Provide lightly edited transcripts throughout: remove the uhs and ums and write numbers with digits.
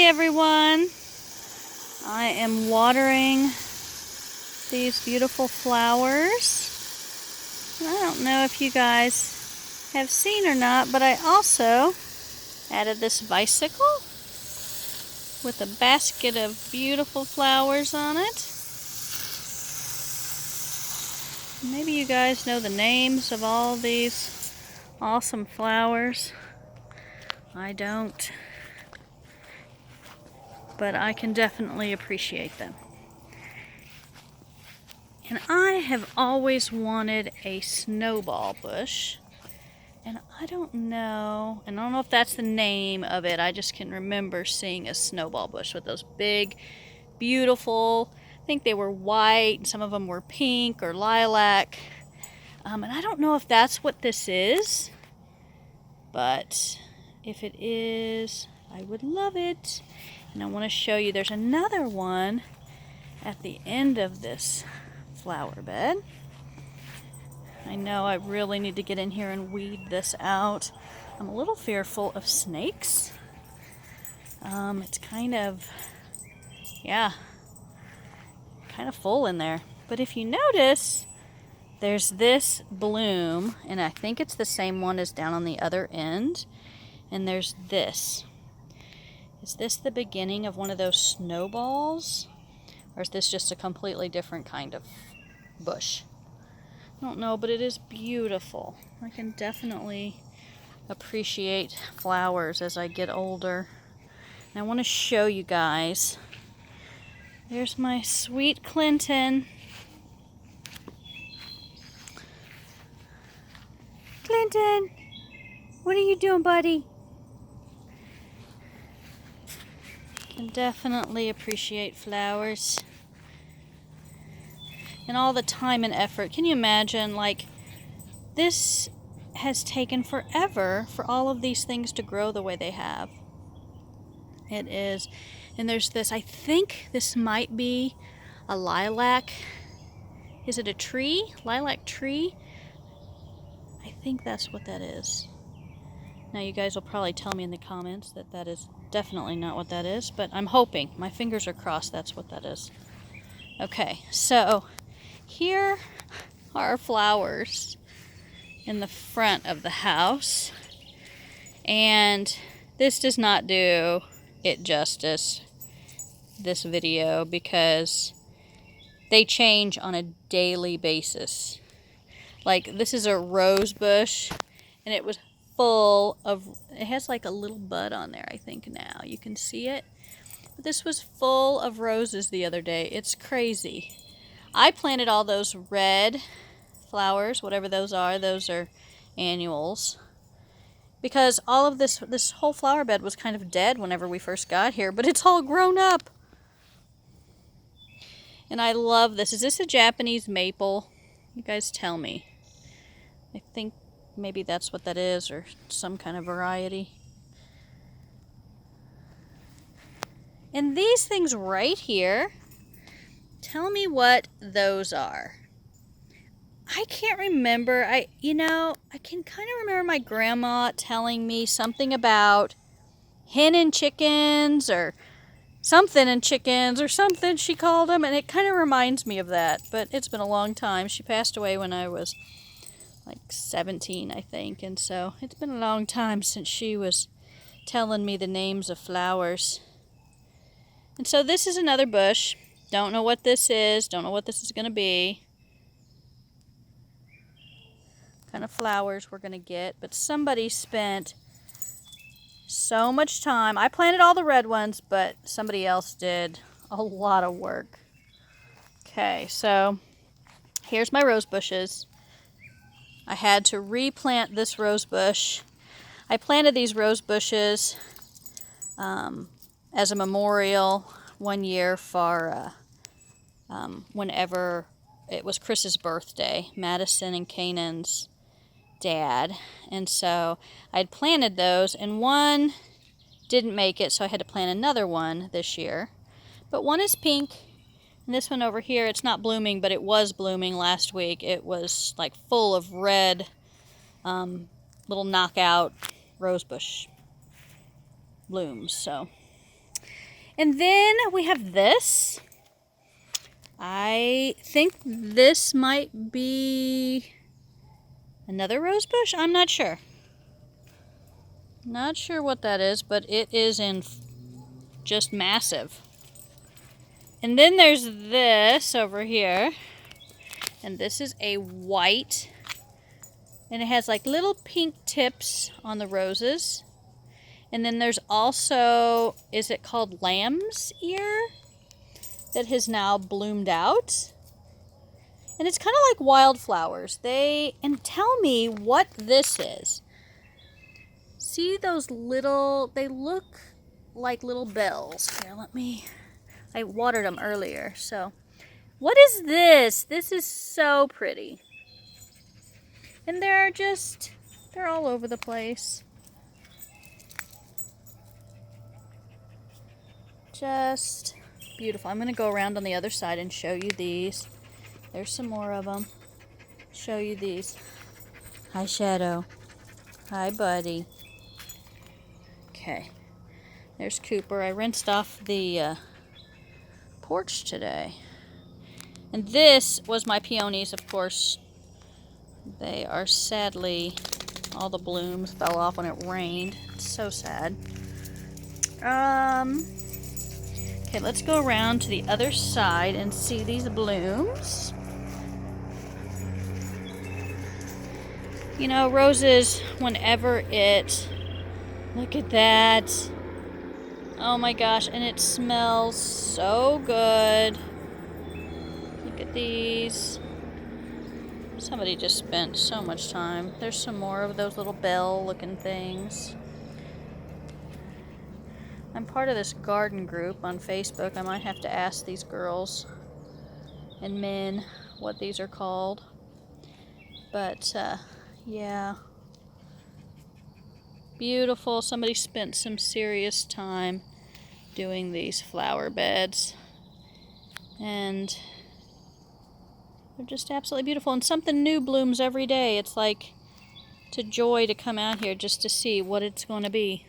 everyone. I am watering these beautiful flowers. I don't know if you guys have seen or not, but I also added this bicycle with a basket of beautiful flowers on it. Maybe you guys know the names of all these awesome flowers. I don't, but I can definitely appreciate them. And I have always wanted a snowball bush, and I don't know if that's the name of it. I just can remember seeing a snowball bush with those big, beautiful, I think they were white, and some of them were pink or lilac. And I don't know if that's what this is, but if it is, I would love it. And I want to show you, there's another one at the end of this flower bed. I know I really need to get in here and weed this out. I'm a little fearful of snakes. It's kind of full in there. But if you notice, there's this bloom, and I think it's the same one as down on the other end. And there's this. Is this the beginning of one of those snowballs? Or is this just a completely different kind of bush? I don't know, but it is beautiful. I can definitely appreciate flowers as I get older. And I want to show you guys. There's my sweet Clinton. Clinton, what are you doing, buddy? Can definitely appreciate flowers. And all the time and effort. Can you imagine, like, this has taken forever for all of these things to grow the way they have. It is. And there's this, I think this might be a lilac. Is it a tree? Lilac tree? I think that's what that is. Now you guys will probably tell me in the comments that that is definitely not what that is, but I'm hoping. My fingers are crossed that's what that is. Okay, so here are flowers in the front of the house, and this does not do it justice, this video, because they change on a daily basis. Like, this is a rose bush, and it was full of, it has like a little bud on there, I think now. You can see it. But this was full of roses the other day. It's crazy. I planted all those red flowers, whatever those are annuals, because all of this whole flower bed was kind of dead whenever we first got here, but it's all grown up. And I love this. Is this a Japanese maple? You guys tell me. I think maybe that's what that is, or some kind of variety. And these things right here, tell me what those are. I can't remember. I can kind of remember my grandma telling me something about hen and chickens, or something and chickens, or something she called them, and it kind of reminds me of that. But it's been a long time. She passed away when I was like 17, I think, and so it's been a long time since she was telling me the names of flowers. And so this is another bush. Don't know what this is. Don't know what this is going to be. Kind of flowers we're going to get. But somebody spent so much time. I planted all the red ones, but somebody else did a lot of work. Okay, so here's my rose bushes. I had to replant this rose bush. I planted these rose bushes as a memorial one year for whenever it was Chris's birthday, Madison and Canaan's dad. And so I'd planted those, and one didn't make it, so I had to plant another one this year. But one is pink, and this one over here, it's not blooming, but it was blooming last week. It was like full of red little knockout rosebush blooms. So And then we have this. I think this might be another rose bush. I'm not sure. Not sure what that is, but it is in just massive. And then there's this over here. And this is a white. And it has like little pink tips on the roses. And then there's also, is it called lamb's ear? That has now bloomed out. And it's kind of like wildflowers. And tell me what this is. See those little, they look like little bells. Here, I watered them earlier, so. What is this? This is so pretty. And they're all over the place. Just beautiful. I'm going to go around on the other side and show you these. There's some more of them. Show you these. Hi, Shadow. Hi, buddy. Okay. There's Cooper. I rinsed off the porch today. And this was my peonies, of course. They are sadly, all the blooms fell off when it rained. It's so sad. Okay, let's go around to the other side and see these blooms. You know, roses, whenever look at that. Oh my gosh, and it smells so good. Look at these. Somebody just spent so much time. There's some more of those little bell-looking things. I'm part of this garden group on Facebook. I might have to ask these girls and men what these are called. But, yeah. Beautiful. Somebody spent some serious time doing these flower beds. And they're just absolutely beautiful. And something new blooms every day. It's like, it's a joy to come out here just to see what it's going to be.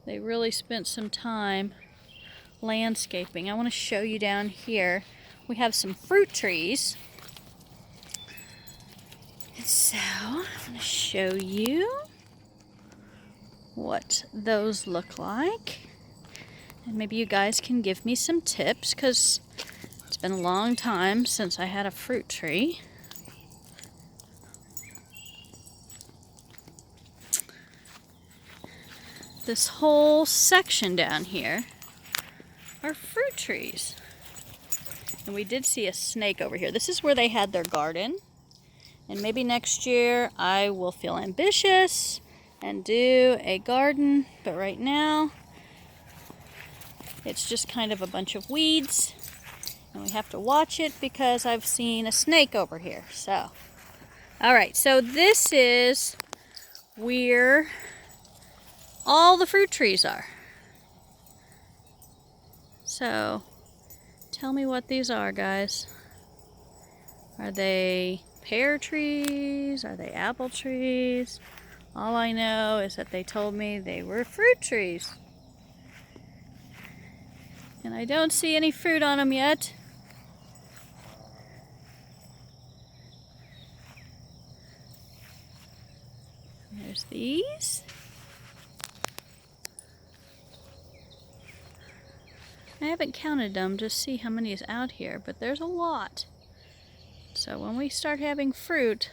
They really spent some time landscaping. I want to show you down here. We have some fruit trees. And so, I'm going to show you what those look like. And maybe you guys can give me some tips, because it's been a long time since I had a fruit tree. This whole section down here are fruit trees. And we did see a snake over here. This is where they had their garden. And maybe next year I will feel ambitious and do a garden. But right now, it's just kind of a bunch of weeds. And we have to watch it because I've seen a snake over here. So, all right. So this is where all the fruit trees are. So, tell me what these are, guys. Are they pear trees? Are they apple trees? All I know is that they told me they were fruit trees. And I don't see any fruit on them yet. There's these. I haven't counted them to see how many is out here, but there's a lot. So when we start having fruit,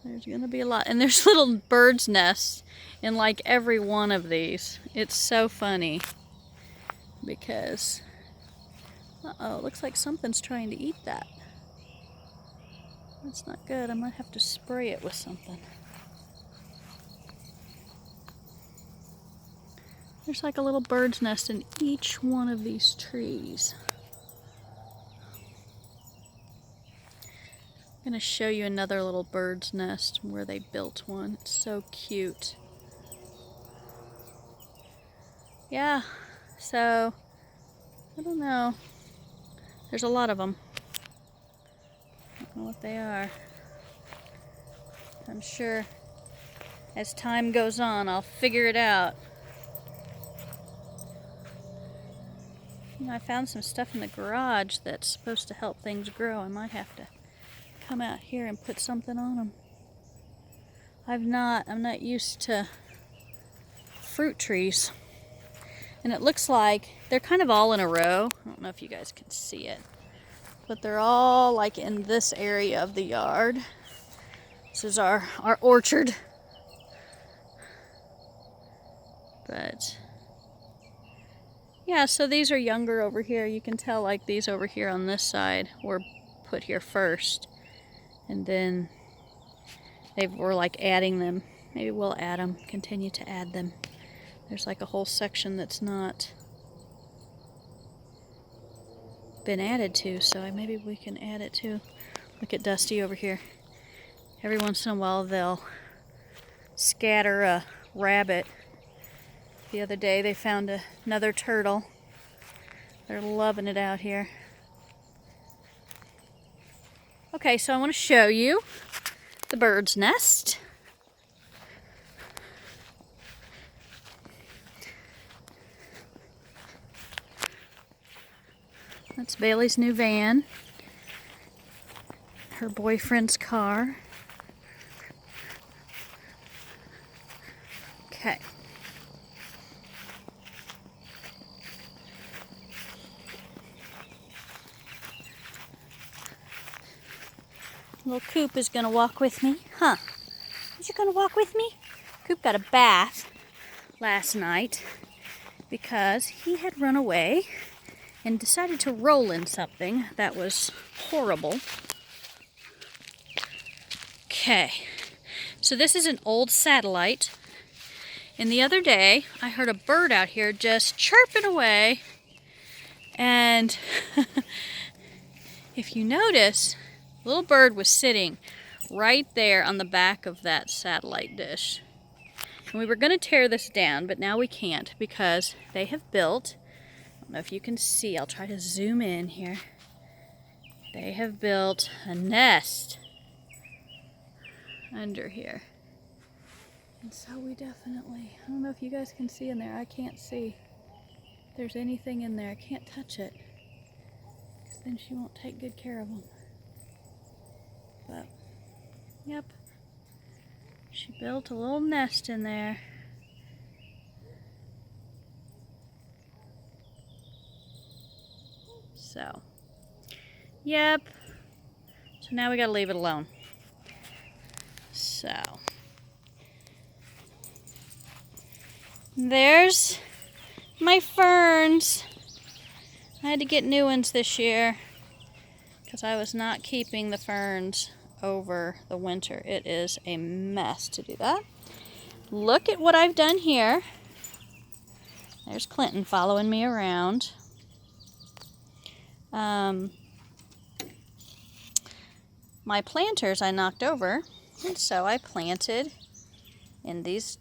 there's going to be a lot. And there's little birds' nests in like every one of these. It's so funny because, uh-oh, it looks like something's trying to eat that. That's not good. I might have to spray it with something. There's like a little bird's nest in each one of these trees. I'm going to show you another little bird's nest where they built one. It's so cute. Yeah, so, I don't know. There's a lot of them. I don't know what they are. I'm sure as time goes on, I'll figure it out. You know, I found some stuff in the garage that's supposed to help things grow. I might have to come out here and put something on them. I'm not used to fruit trees. And it looks like they're kind of all in a row. I don't know if you guys can see it, but they're all like in this area of the yard. This is our orchard. But yeah, so these are younger over here. You can tell like these over here on this side were put here first. And then we're like adding them. Maybe we'll add them, continue to add them. There's like a whole section that's not been added to, so maybe we can add it too. Look at Dusty over here. Every once in a while they'll scatter a rabbit. The other day they found another turtle. They're loving it out here. Okay, so I want to show you the bird's nest. That's Bailey's new van. Her boyfriend's car. Okay. Little Coop is gonna walk with me. Huh? Is you gonna walk with me? Coop got a bath last night because he had run away and decided to roll in something that was horrible. Okay, so this is an old satellite. And the other day, I heard a bird out here just chirping away. And if you notice, the little bird was sitting right there on the back of that satellite dish. And we were going to tear this down, but now we can't because they have built, I don't know if you can see, I'll try to zoom in here. They have built a nest under here. And so we definitely, I don't know if you guys can see in there, I can't see if there's anything in there. I can't touch it because then she won't take good care of them. But, yep, she built a little nest in there. So, yep, so now we gotta leave it alone. So, there's my ferns. I had to get new ones this year because I was not keeping the ferns over the winter. It is a mess to do that. Look at what I've done here. There's Clinton following me around. My planters I knocked over, and so I planted in these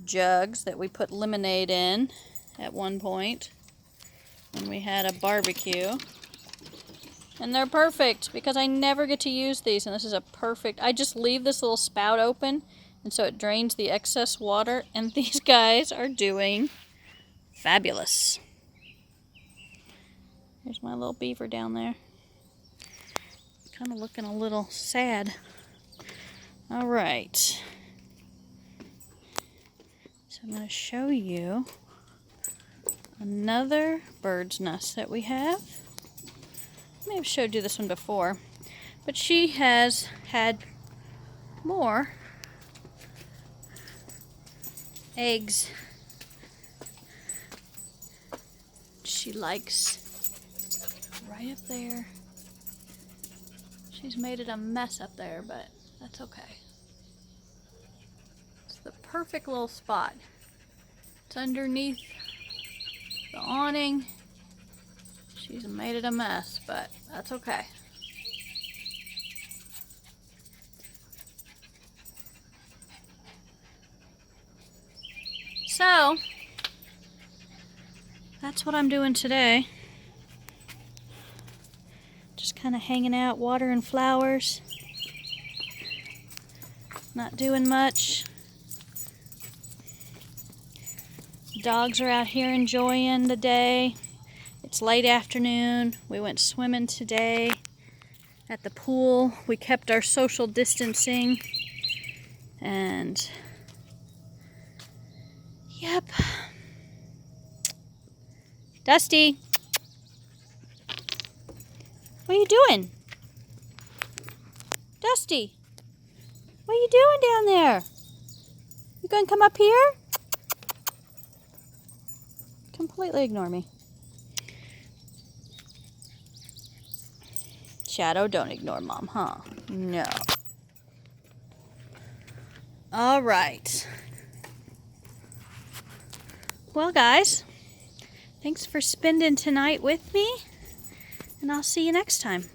jugs that we put lemonade in at one point when we had a barbecue. And they're perfect because I never get to use these, and this is a perfect, I just leave this little spout open and so it drains the excess water, and these guys are doing fabulous. There's my little beaver down there. Kind of looking a little sad. All right. So I'm going to show you another bird's nest that we have. I may have showed you this one before, but she has had more eggs. She likes right up there. She's made it a mess up there, but that's okay. It's the perfect little spot. It's underneath the awning. She's made it a mess, but that's okay. So, that's what I'm doing today. Just kind of hanging out, watering flowers. Not doing much. Dogs are out here enjoying the day. It's late afternoon. We went swimming today at the pool. We kept our social distancing. And, yep. Dusty, what are you doing? Dusty, what are you doing down there? You gonna come up here? Completely ignore me. Shadow, don't ignore Mom, huh? No. All right. Well, guys, thanks for spending tonight with me, and I'll see you next time.